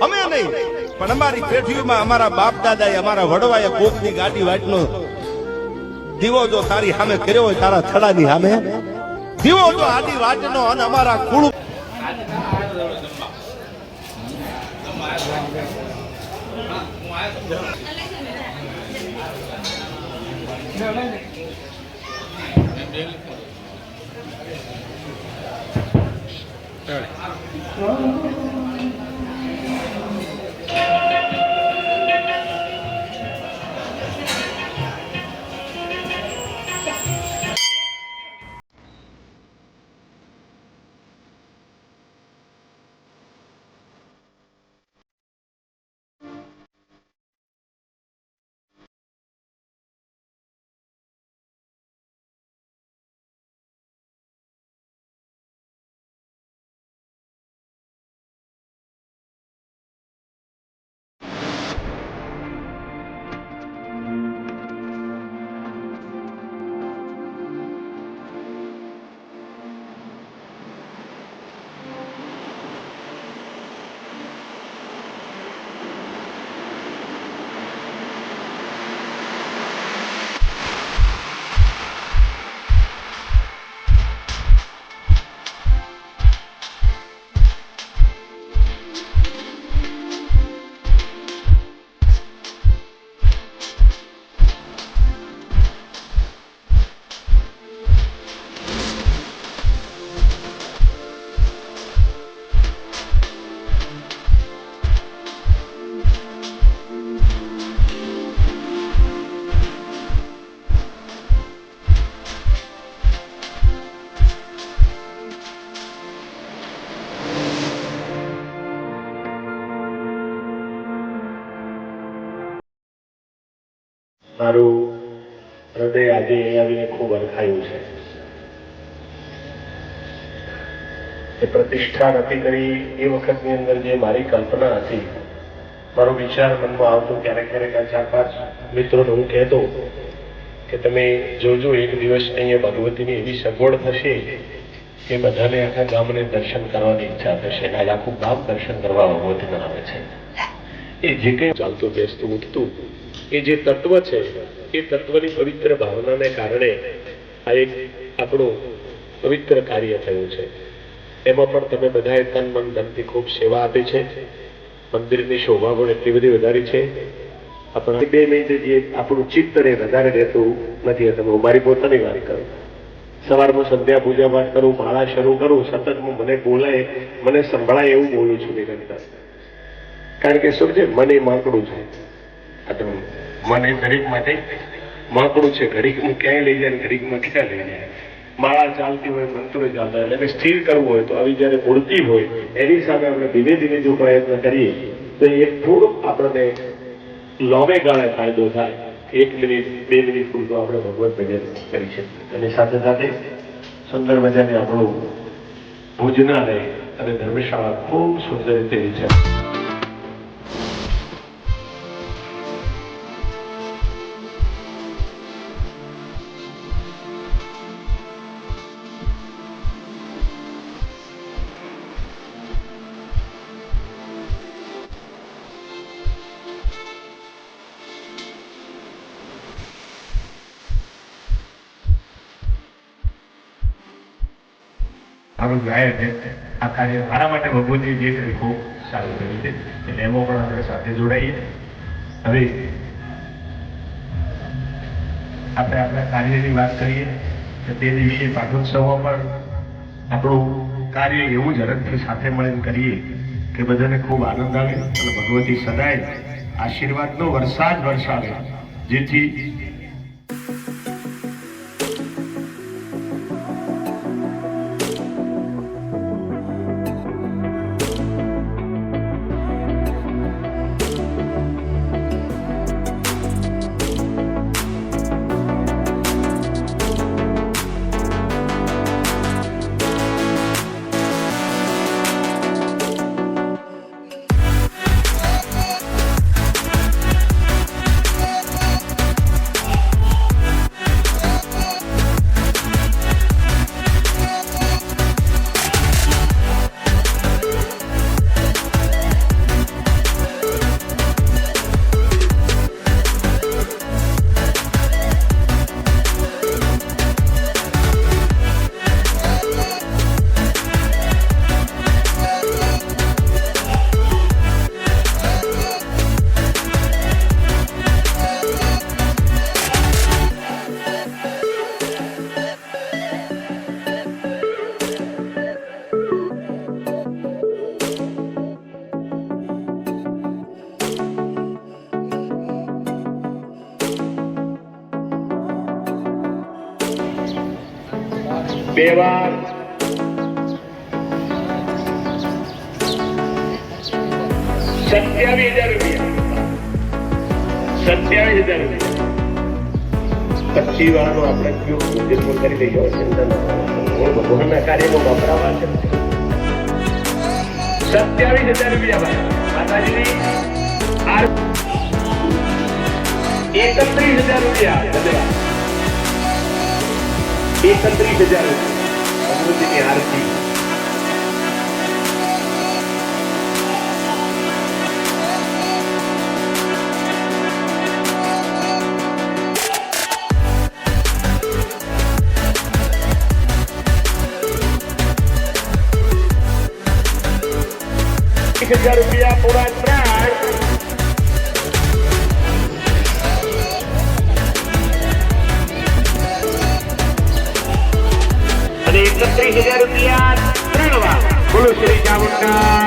અમે નહીં, પણ અમારી પેઢીમાં અમારા બાપ દાદાએ અમારા વડવાએ કોકની ગાડી વાટનો દીવો જો તારી સામે કર્યો હોય, તારા થડાની સામે દીવો જો આડી વાટનો અને અમારા કુળ મારું હૃદય આજે આવીને ખૂબ અરખાયું છે. એ પ્રતિષ્ઠા નથી કરી એ વખતની અંદર જે મારી કલ્પના હતી, મારો વિચાર મનમાં આવતો, ક્યારેક ક્યારેક આ 4-5 મિત્રોને હું કહેતો કે તમે જોજો એક દિવસ અહીંયા ભગવતીની એવી સગવડ થશે કે બધાને આખા ગામને દર્શન કરવાની ઈચ્છા થશે. આજ આખું ગામ દર્શન કરવા ભગવતીના આવે છે. એ જે કંઈ ચાલતું બેસતું ઉઠતું એ જે તત્વ છે, એ તત્વની પવિત્ર ભાવનાને કારણે આ એક આપણું પવિત્ર કાર્ય થયું છે. એમાં પણ તમે બધાએ તન મન ધનથી ખૂબ સેવા આપી છે. મંદિરની શોભા પણ એટલી બધી વધારી છે. આપણા 2 મિનિટ જે આપણું ચિત્ત રે વધારે રહેતું નથી. તમે હું મારી પોતાની વાત કરું, સવારમાં સંધ્યા પૂજા પાઠ કરું, માળા શરૂ કરું, સતત હું મને બોલાય, મને સંભળાય એવું બોલું છું નિરંતર. કારણ કે શું છે, મને માંકડું છે. મને દરેક માટે માંકડું છે. ઘડીકમાં ક્યાંય લઈ જાય, ઘડીકમાં ક્યાં લઈ જાય. માળા ચાલતી હોય, મંત્રો ચાલતા હોય, એને સ્થિર કરવું હોય તો આવી જયારે મૂર્તિ હોય એની સામે આપણે ધીમે ધીમે જો પ્રયત્ન કરીએ તો એ થોડુંક આપણને લોમે ગાળે ફાયદો થાય. 1 મિનિટ 2 મિનિટ પૂરતો આપણે ભગવત ભજન કરી શકીએ. અને સાથે સાથે સુંદર મજાની આપણું ભોજનાલય અને ધર્મશાળા ખૂબ સુંદર રીતે છે. આપણું ગાયક આ કાર્ય મારા માટે ભગવતી જે કરી ખૂબ સારું કર્યું છે. એટલે એમાં પણ આપણે સાથે જોડાઈએ. હવે આપણે આપણા કાર્યની વાત કરીએ તો તે દિવસે પાટોત્સવમાં પણ આપણું કાર્ય એવું ઝડપથી સાથે મળીને કરીએ કે બધાને ખૂબ આનંદ આવે અને ભગવતી સદાય આશીર્વાદનો વરસાદ વરસાવે, જેથી બે વાર. ₹27,000. 27,000. 25 વાળાનો આપણે ઉપયોગ ભોજનમાં કરી લઈએ. ચિંતા ન કરો. ભગવાનના કાર્યમાં વપરાવા છે. ₹27,000 માતાજીની ₹31,000. ધન્યવાદ. 31,000 ભગવતીની આરતી. ₹1,000 પૂરા 3 અને ₹31,000 3 વાર. બોલો શ્રી ચામુંડા.